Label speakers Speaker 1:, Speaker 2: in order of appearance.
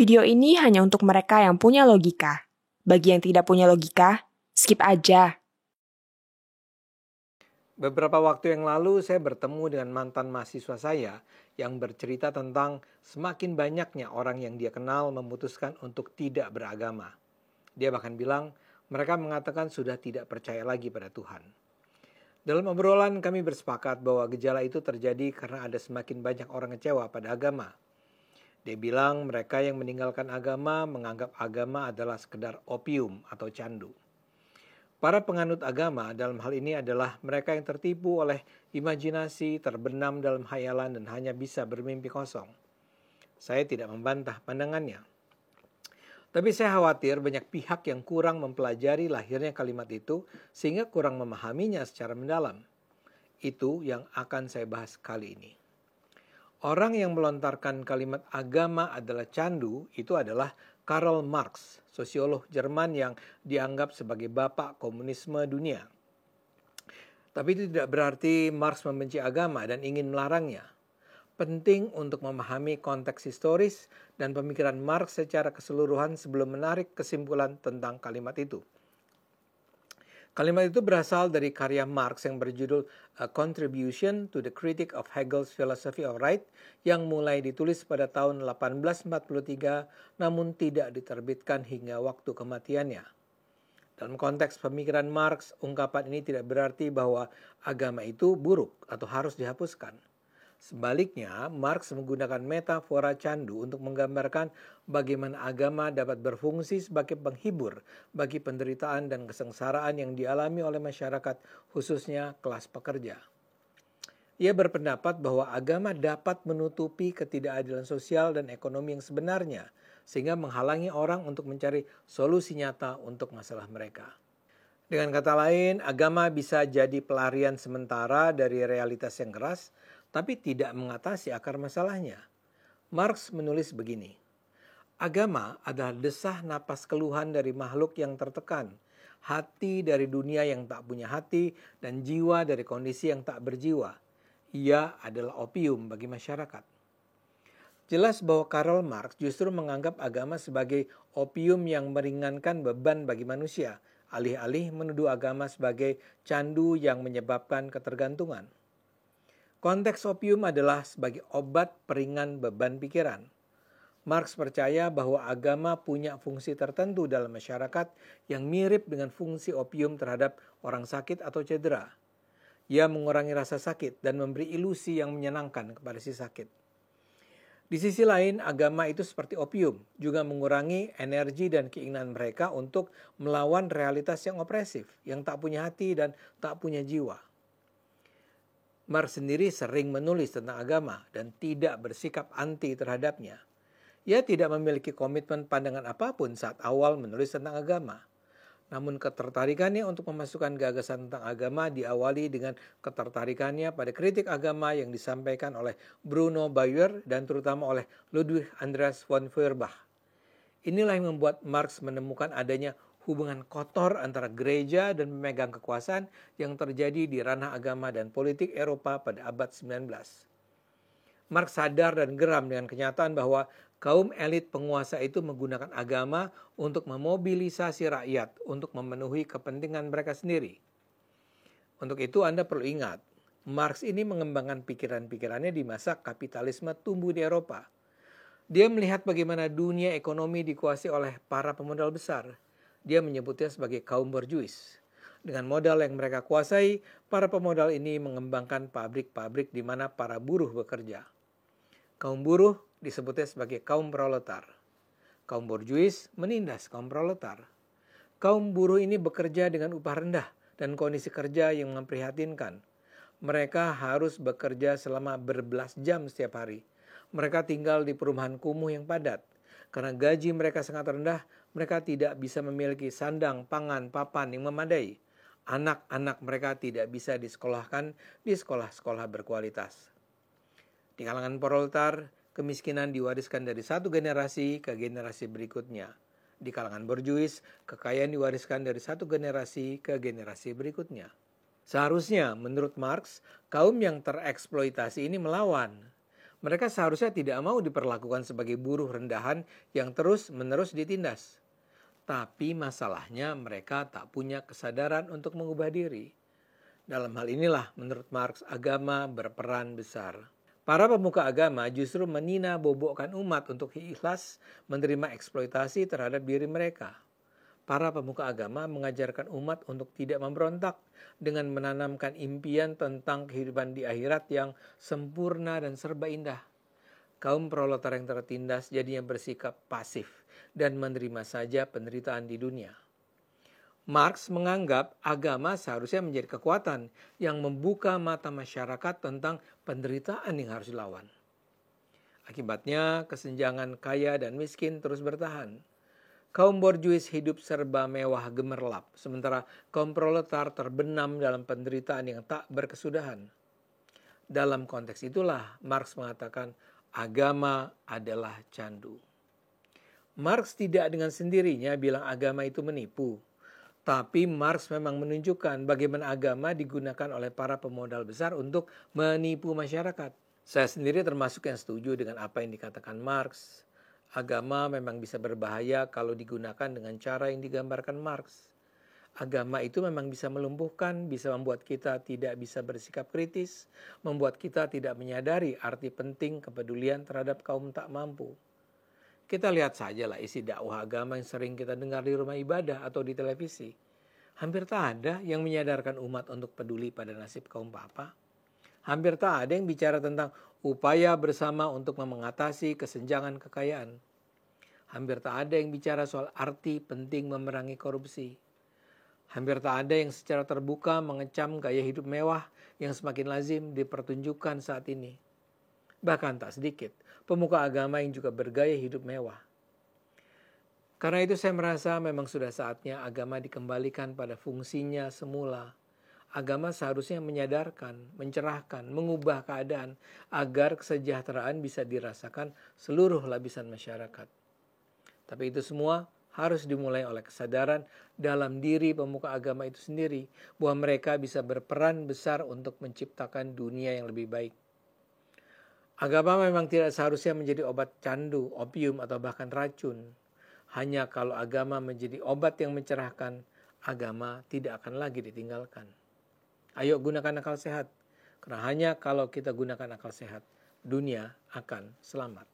Speaker 1: Video ini hanya untuk mereka yang punya logika. Bagi yang tidak punya logika, skip aja.
Speaker 2: Beberapa waktu yang lalu saya bertemu dengan mantan mahasiswa saya yang bercerita tentang semakin banyaknya orang yang dia kenal memutuskan untuk tidak beragama. Dia bahkan bilang mereka mengatakan sudah tidak percaya lagi pada Tuhan. Dalam obrolan kami bersepakat bahwa gejala itu terjadi karena ada semakin banyak orang kecewa pada agama. Dia bilang mereka yang meninggalkan agama menganggap agama adalah sekedar opium atau candu. Para penganut agama dalam hal ini adalah mereka yang tertipu oleh imajinasi, terbenam dalam khayalan dan hanya bisa bermimpi kosong. Saya tidak membantah pandangannya. Tapi saya khawatir banyak pihak yang kurang mempelajari lahirnya kalimat itu sehingga kurang memahaminya secara mendalam. Itu yang akan saya bahas kali ini. Orang yang melontarkan kalimat agama adalah candu itu adalah Karl Marx, sosiolog Jerman yang dianggap sebagai bapak komunisme dunia. Tapi itu tidak berarti Marx membenci agama dan ingin melarangnya. Penting untuk memahami konteks historis dan pemikiran Marx secara keseluruhan sebelum menarik kesimpulan tentang kalimat itu. Kalimat itu berasal dari karya Marx yang berjudul A Contribution to the Critique of Hegel's Philosophy of Right yang mulai ditulis pada tahun 1843 namun tidak diterbitkan hingga waktu kematiannya. Dalam konteks pemikiran Marx, ungkapan ini tidak berarti bahwa agama itu buruk atau harus dihapuskan. Sebaliknya, Marx menggunakan metafora candu untuk menggambarkan bagaimana agama dapat berfungsi sebagai penghibur bagi penderitaan dan kesengsaraan yang dialami oleh masyarakat, khususnya kelas pekerja. Ia berpendapat bahwa agama dapat menutupi ketidakadilan sosial dan ekonomi yang sebenarnya, sehingga menghalangi orang untuk mencari solusi nyata untuk masalah mereka. Dengan kata lain, agama bisa jadi pelarian sementara dari realitas yang keras, tapi tidak mengatasi akar masalahnya. Marx menulis begini, agama adalah desah napas keluhan dari makhluk yang tertekan, hati dari dunia yang tak punya hati, dan jiwa dari kondisi yang tak berjiwa. Ia adalah opium bagi masyarakat. Jelas bahwa Karl Marx justru menganggap agama sebagai opium yang meringankan beban bagi manusia, alih-alih menuduh agama sebagai candu yang menyebabkan ketergantungan. Konteks opium adalah sebagai obat peringan beban pikiran. Marx percaya bahwa agama punya fungsi tertentu dalam masyarakat yang mirip dengan fungsi opium terhadap orang sakit atau cedera. Ia mengurangi rasa sakit dan memberi ilusi yang menyenangkan kepada si sakit. Di sisi lain, agama itu seperti opium, juga mengurangi energi dan keinginan mereka untuk melawan realitas yang opresif, yang tak punya hati dan tak punya jiwa. Marx sendiri sering menulis tentang agama dan tidak bersikap anti terhadapnya. Ia tidak memiliki komitmen pandangan apapun saat awal menulis tentang agama. Namun ketertarikannya untuk memasukkan gagasan tentang agama diawali dengan ketertarikannya pada kritik agama yang disampaikan oleh Bruno Bauer dan terutama oleh Ludwig Andreas von Feuerbach. Inilah yang membuat Marx menemukan adanya hubungan kotor antara gereja dan pemegang kekuasaan yang terjadi di ranah agama dan politik Eropa pada abad 19. Marx sadar dan geram dengan kenyataan bahwa kaum elit penguasa itu menggunakan agama untuk memobilisasi rakyat untuk memenuhi kepentingan mereka sendiri. Untuk itu Anda perlu ingat, Marx ini mengembangkan pikiran-pikirannya di masa kapitalisme tumbuh di Eropa. Dia melihat bagaimana dunia ekonomi dikuasai oleh para pemodal besar. Dia menyebutnya sebagai kaum borjuis. Dengan modal yang mereka kuasai, para pemodal ini mengembangkan pabrik-pabrik di mana para buruh bekerja. Kaum buruh disebutnya sebagai kaum proletar. Kaum borjuis menindas kaum proletar. Kaum buruh ini bekerja dengan upah rendah dan kondisi kerja yang memprihatinkan. Mereka harus bekerja selama berbelas jam setiap hari. Mereka tinggal di perumahan kumuh yang padat. Karena gaji mereka sangat rendah, mereka tidak bisa memiliki sandang, pangan, papan yang memadai. Anak-anak mereka tidak bisa disekolahkan di sekolah-sekolah berkualitas. Di kalangan proletar, kemiskinan diwariskan dari satu generasi ke generasi berikutnya. Di kalangan borjuis, kekayaan diwariskan dari satu generasi ke generasi berikutnya. Seharusnya, menurut Marx, kaum yang tereksploitasi ini melawan. Mereka seharusnya tidak mau diperlakukan sebagai buruh rendahan yang terus-menerus ditindas. Tapi masalahnya mereka tak punya kesadaran untuk mengubah diri. Dalam hal inilah menurut Marx agama berperan besar. Para pemuka agama justru menina-bobokkan umat untuk ikhlas menerima eksploitasi terhadap diri mereka. Para pemuka agama mengajarkan umat untuk tidak memberontak dengan menanamkan impian tentang kehidupan di akhirat yang sempurna dan serba indah. Kaum proletar yang tertindas jadinya bersikap pasif dan menerima saja penderitaan di dunia. Marx menganggap agama seharusnya menjadi kekuatan yang membuka mata masyarakat tentang penderitaan yang harus dilawan. Akibatnya, kesenjangan kaya dan miskin terus bertahan. Kaum borjuis hidup serba mewah gemerlap, sementara kaum proletar terbenam dalam penderitaan yang tak berkesudahan. Dalam konteks itulah Marx mengatakan agama adalah candu. Marx tidak dengan sendirinya bilang agama itu menipu. Tapi Marx memang menunjukkan bagaimana agama digunakan oleh para pemodal besar untuk menipu masyarakat. Saya sendiri termasuk yang setuju dengan apa yang dikatakan Marx. Agama memang bisa berbahaya kalau digunakan dengan cara yang digambarkan Marx. Agama itu memang bisa melumpuhkan, bisa membuat kita tidak bisa bersikap kritis, membuat kita tidak menyadari arti penting kepedulian terhadap kaum tak mampu. Kita lihat saja lah isi dakwah agama yang sering kita dengar di rumah ibadah atau di televisi. Hampir tak ada yang menyadarkan umat untuk peduli pada nasib kaum papa. Hampir tak ada yang bicara tentang upaya bersama untuk mengatasi kesenjangan kekayaan. Hampir tak ada yang bicara soal arti penting memerangi korupsi. Hampir tak ada yang secara terbuka mengecam gaya hidup mewah yang semakin lazim dipertunjukkan saat ini. Bahkan tak sedikit pemuka agama yang juga bergaya hidup mewah. Karena itu saya merasa memang sudah saatnya agama dikembalikan pada fungsinya semula. Agama seharusnya menyadarkan, mencerahkan, mengubah keadaan agar kesejahteraan bisa dirasakan seluruh lapisan masyarakat. Tapi itu semua harus dimulai oleh kesadaran dalam diri pemuka agama itu sendiri bahwa mereka bisa berperan besar untuk menciptakan dunia yang lebih baik. Agama memang tidak seharusnya menjadi obat candu, opium, atau bahkan racun. Hanya kalau agama menjadi obat yang mencerahkan, agama tidak akan lagi ditinggalkan. Ayo gunakan akal sehat, karena hanya kalau kita gunakan akal sehat, dunia akan selamat.